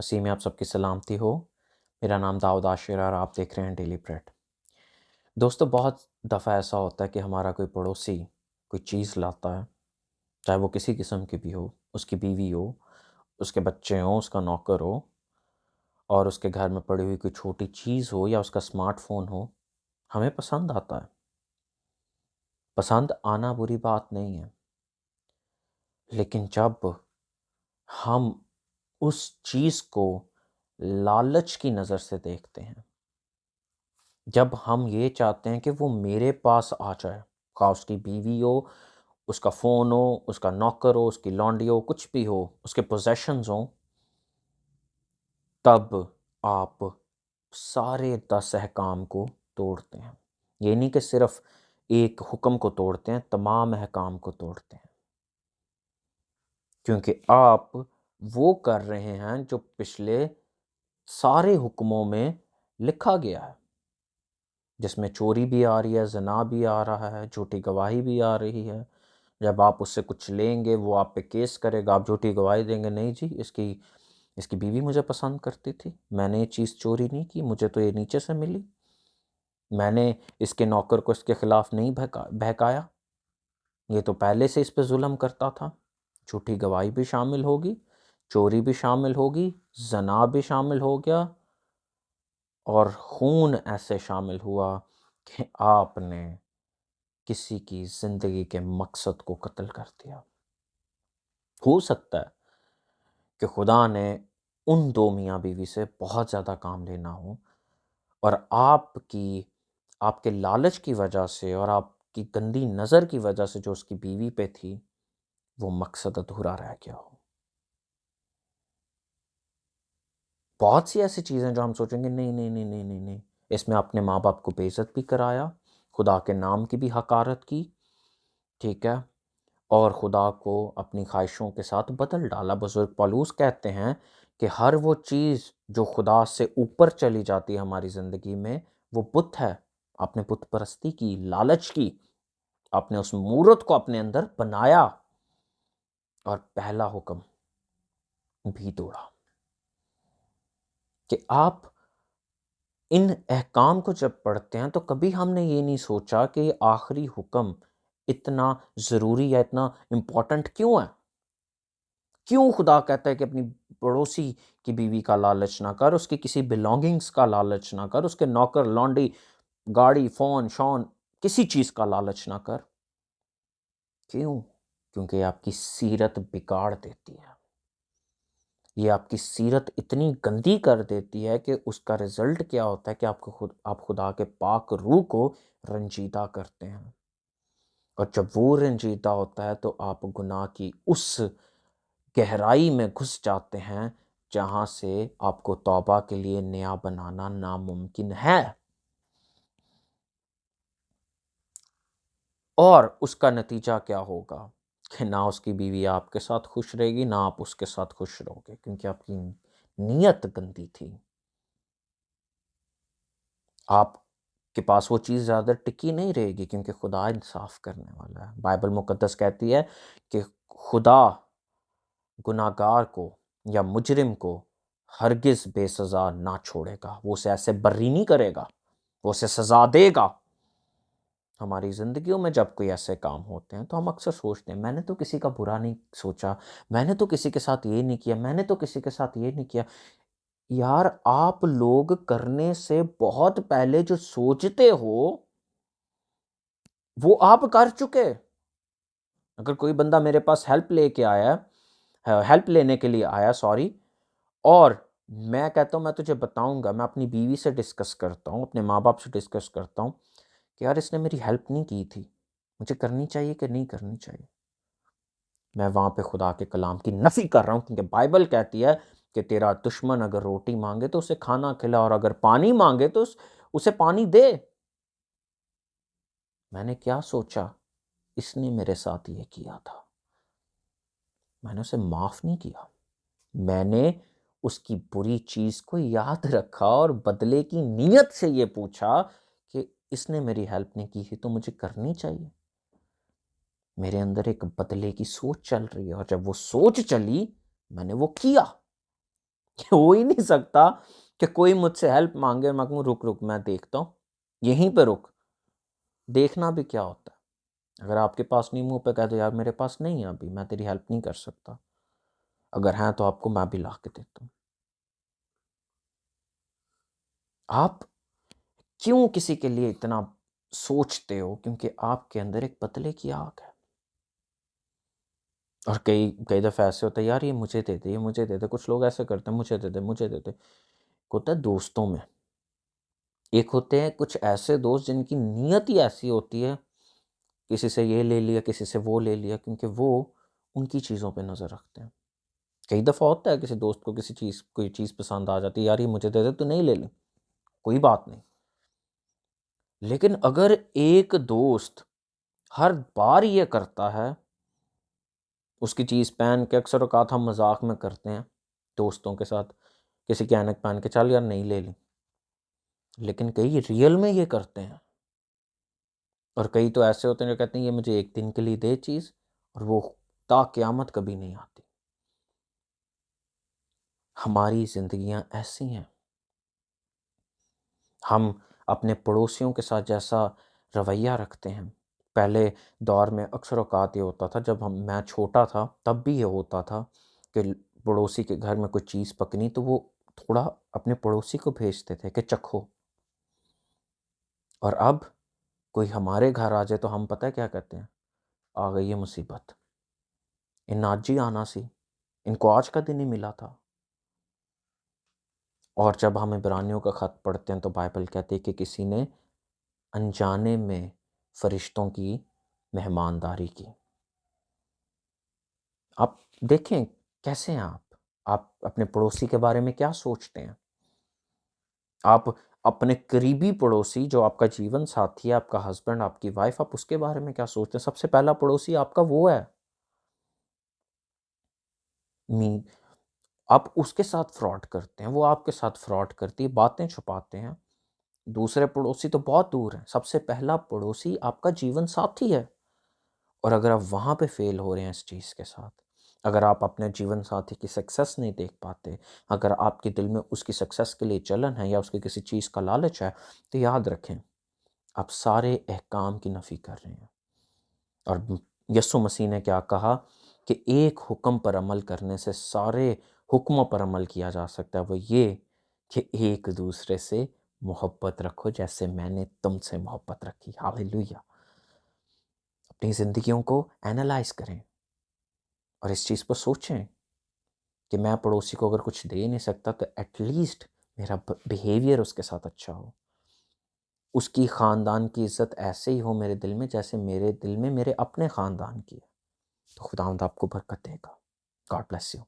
मसीह में आप सबकी सलामती हो। मेरा नाम दाऊद आशिर है और आप देख रहे हैं डेली ब्रेड। दोस्तों, बहुत दफ़ा ऐसा होता है कि हमारा कोई पड़ोसी कोई चीज़ लाता है, चाहे वो किसी किस्म की भी हो, उसकी बीवी हो, उसके बच्चे हों, उसका नौकर हो, और उसके घर में पड़ी हुई कोई छोटी चीज़ हो या उसका स्मार्टफ़ोन हो, हमें पसंद आता है। पसंद आना बुरी बात नहीं है, लेकिन जब हम उस चीज़ को लालच की नज़र से देखते हैं, जब हम ये चाहते हैं कि वो मेरे पास आ जाए, खा उसकी बीवी हो, उसका फ़ोन हो, उसका नौकर हो, उसकी लॉन्डी हो, कुछ भी हो, उसके पोज़ेशंस हों, तब आप सारे 10 अहकाम को तोड़ते हैं। ये नहीं कि सिर्फ़ एक हुक्म को तोड़ते हैं, तमाम अहकाम को तोड़ते हैं। क्योंकि आप वो कर रहे हैं जो पिछले सारे हुक्मों में लिखा गया है, जिसमें चोरी भी आ रही है, ज़िना भी आ रहा है, झूठी गवाही भी आ रही है। जब आप उससे कुछ लेंगे, वो आप पे केस करेगा, आप झूठी गवाही देंगे, नहीं जी, इसकी इसकी बीवी मुझे पसंद करती थी, मैंने ये चीज़ चोरी नहीं की, मुझे तो ये नीचे से मिली, मैंने इसके नौकर को इसके खिलाफ नहीं बहकाया, ये तो पहले से इस पे जुल्म करता था। झूठी गवाही भी शामिल होगी, चोरी भी शामिल होगी, ज़ना भी शामिल हो गया, और खून ऐसे शामिल हुआ कि आपने किसी की ज़िंदगी के मकसद को कत्ल कर दिया। हो सकता है कि खुदा ने उन 2 मियाँ बीवी से बहुत ज़्यादा काम लेना हो, और आपके लालच की वजह से और आपकी गंदी नज़र की वजह से जो उसकी बीवी पे थी, वो मकसद अधूरा रह गया हो। बहुत सी ऐसी चीज़ें जो हम सोचेंगे नहीं, नहीं, नहीं, नहीं, नहीं, नहीं, इसमें अपने माँ-बाप को बेइज़्ज़त भी कराया, खुदा के नाम की भी हकारत की, ठीक है? और खुदा को अपनी ख्वाहिशों के साथ बदल डाला। बुज़ुर्ग पौलुस कहते हैं कि हर वो चीज़ जो खुदा से ऊपर चली जाती है हमारी ज़िंदगी में, वो बुत है। आपने बुत परस्ती की, लालच की, आपने उस मूरत को अपने अंदर बनाया और पहला हुक्म भी तोड़ा कि आप इन अहकाम को जब पढ़ते हैं तो कभी हमने ये नहीं सोचा कि ये आखिरी हुक्म इतना ज़रूरी या इतना इम्पोर्टेंट क्यों है? क्यों खुदा कहता है कि अपनी पड़ोसी की बीवी का लालच ना कर, उसकी किसी बिलोंगिंग्स का लालच ना कर, उसके नौकर, लौंडी, गाड़ी, फ़ोन-शोन, किसी चीज़ का लालच ना कर। क्यों? क्योंकि ये आपकी सीरत बिगाड़ देती है। ये आपकी सीरत इतनी गंदी कर देती है कि उसका रिज़ल्ट क्या होता है कि आप खुदा के पाक रूह को रंजीदा करते हैं। और जब वो रंजीदा होता है तो आप गुनाह की उस गहराई में घुस जाते हैं जहाँ से आपको तौबा के लिए नया बनाना नामुमकिन है, और उसका नतीजा क्या होगा कि ना उसकी बीवी आपके साथ खुश रहेगी, ना आप उसके साथ खुश रहोगे, क्योंकि आपकी नीयत गंदी थी। आपके पास वो चीज़ ज़्यादा टिकी नहीं रहेगी, क्योंकि खुदा इंसाफ करने वाला है। बाइबल मुकद्दस कहती है कि खुदा गुनाहगार को या मुजरिम को हरगिज़ बेसज़ा ना छोड़ेगा, वो उसे ऐसे बर्री नहीं करेगा, वो उसे सज़ा देगा। हमारी ज़िंदगियों में जब कोई ऐसे काम होते हैं तो हम अक्सर सोचते हैं, मैंने तो किसी का बुरा नहीं सोचा, मैंने तो किसी के साथ ये नहीं किया, मैंने तो किसी के साथ ये नहीं किया। यार, आप लोग करने से बहुत पहले जो सोचते हो, वो आप कर चुके। अगर कोई बंदा मेरे पास हेल्प लेने के लिए आया, सॉरी, और मैं कहता हूँ मैं तुझे बताऊँगा, मैं अपनी बीवी से डिस्कस करता हूँ, अपने माँ-बाप से डिस्कस करता हूँ कि यार इसने मेरी हेल्प नहीं की थी, मुझे करनी चाहिए कि नहीं करनी चाहिए? मैं वहाँ पे खुदा के कलाम की नफ़ी कर रहा हूँ, क्योंकि बाइबल कहती है कि तेरा दुश्मन अगर रोटी माँगे तो उसे खाना खिला, और अगर पानी माँगे तो उसे पानी दे। मैंने क्या सोचा, इसने मेरे साथ ये किया था, मैंने उसे माफ़ नहीं किया। मैंने उसकी बुरी चीज़ को याद रखा और बदले की नीयत से ये पूछा कि इसने मेरी हेल्प नहीं की थी तो मुझे करनी चाहिए। मेरे अंदर एक बदले की सोच चल रही है, और जब वो सोच चली, मैंने वो किया। हो ही नहीं सकता कि कोई मुझसे हेल्प मांगे और मैं कहूँ रुक रुक मैं देखता हूँ, यहीं पे रुक। देखना भी क्या होता है? अगर आपके पास नहीं, मुंह पे कह दो यार मेरे पास नहीं है अभी, मैं तेरी हेल्प नहीं कर सकता, अगर है तो आपको मैं भी ला के देता हूँ। आप क्यों किसी के लिए इतना सोचते हो? क्योंकि आपके अंदर एक पतले की आग है। और कई कई दफ़े ऐसे होता है यार ये मुझे दे दे, ये मुझे दे दे। कुछ लोग ऐसे करते हैं मुझे दे दे, मुझे दे दे। होता है दोस्तों में। एक होते हैं कुछ ऐसे दोस्त जिनकी नीयत ही ऐसी होती है, किसी से ये ले लिया, किसी से वो ले लिया, क्योंकि वो उनकी चीज़ों पे नज़र रखते हैं। कई दफ़ा होता है किसी दोस्त को किसी चीज़ कोई चीज़ पसंद आ जाती है, यार ये मुझे दे दे, तू नहीं ले ली, कोई बात नहीं। लेकिन अगर एक दोस्त हर बार ये करता है, उसकी चीज़ पहन के, अक्सर औकात हम मजाक में करते हैं दोस्तों के साथ, किसी की ऐनक पहन के चल यार नहीं ले ली, लेकिन कई रियल में ये करते हैं। और कई तो ऐसे होते हैं जो कहते हैं ये मुझे एक दिन के लिए दे चीज़, और वो ता क़यामत कभी नहीं आती। हमारी ज़िंदगियाँ ऐसी हैं। हम अपने पड़ोसियों के साथ जैसा रवैया रखते हैं, पहले दौर में अक्सर औकात ये होता था, जब मैं छोटा था तब भी ये होता था कि पड़ोसी के घर में कोई चीज़ पकनी तो वो थोड़ा अपने पड़ोसी को भेजते थे कि चखो। और अब कोई हमारे घर आ जाए तो हम पता है क्या कहते हैं? आ गई है मुसीबत, इन्ना आज ही आना सी, इनको आज का दिन ही मिला था। और जब हम इब्रानियों का ख़त पढ़ते हैं तो बाइबल कहती है कि किसी ने अनजाने में फरिश्तों की मेहमानदारी की। आप देखें कैसे हैं आप? आप अपने पड़ोसी के बारे में क्या सोचते हैं? आप अपने करीबी पड़ोसी जो आपका जीवन साथी है, आपका हस्बैंड, आपकी वाइफ, आप उसके बारे में क्या सोचते हैं? सबसे पहला पड़ोसी आपका वो है। मी आप उसके साथ फ्रॉड करते हैं, वो आपके साथ फ्रॉड करती है, बातें छुपाते हैं। दूसरे पड़ोसी तो बहुत दूर हैं, सबसे पहला पड़ोसी आपका जीवन साथी है। और अगर आप वहाँ पे फ़ेल हो रहे हैं इस चीज़ के साथ, अगर आप अपने जीवन साथी की सक्सेस नहीं देख पाते, अगर आपके दिल में उसकी सक्सेस के लिए जलन है या उसकी किसी चीज़ का लालच है, तो याद रखें, आप सारे अहकाम की नफ़ी कर रहे हैं। और यीशु मसीह ने क्या कहा कि एक हुक्म पर अमल करने से सारे हुक्मों पर अमल किया जा सकता है, वो ये कि एक दूसरे से मोहब्बत रखो जैसे मैंने तुमसे मोहब्बत रखी। हालेलुया। अपनी ज़िंदगियों को एनालाइज करें और इस चीज़ पर सोचें कि मैं पड़ोसी को अगर कुछ दे नहीं सकता तो एटलीस्ट मेरा बिहेवियर उसके साथ अच्छा हो, उसकी ख़ानदान की इज़्ज़त ऐसे ही हो मेरे दिल में जैसे मेरे दिल में मेरे अपने ख़ानदान की है। तो खुदावंद आपको बरकत देगा। God bless you.